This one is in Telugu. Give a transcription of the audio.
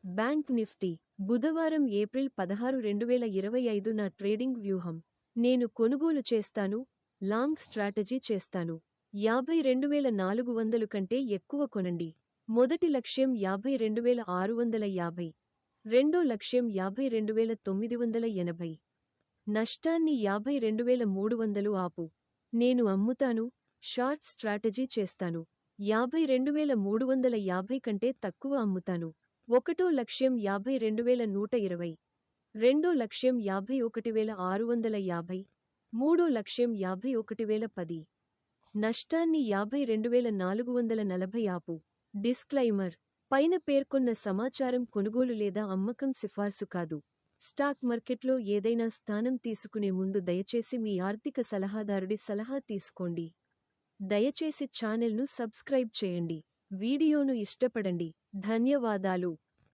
బ్యాంక్ నిఫ్టీ బుధవారం ఏప్రిల్ 16 2025 నా ట్రేడింగ్ వ్యూహం. నేను కొనుగోలు చేస్తాను, లాంగ్ స్ట్రాటజీ చేస్తాను. 52,400 కంటే ఎక్కువ కొనండి. మొదటి లక్ష్యం 52,650. రెండో లక్ష్యం 52,980. నష్టాన్ని 52,300 ఆపు. నేను అమ్ముతాను, షార్ట్ స్ట్రాటజీ చేస్తాను. 52,350 కంటే తక్కువ అమ్ముతాను. ఒకటో లక్ష్యం 52,120. రెండో లక్ష్యం 51,650. మూడో లక్ష్యం 51,010. నష్టాన్ని 52,440 ఆపు. డిస్క్లైమర్: పైన పేర్కొన్న సమాచారం కొనుగోలు లేదా అమ్మకం సిఫార్సు కాదు. స్టాక్ మార్కెట్లో ఏదైనా స్థానం తీసుకునే ముందు దయచేసి మీ ఆర్థిక సలహాదారుడి సలహా తీసుకోండి. దయచేసి ఛానెల్ను సబ్స్క్రైబ్ చేయండి. వీడియోను ఇష్టపడండి. ధన్యవాదాలు.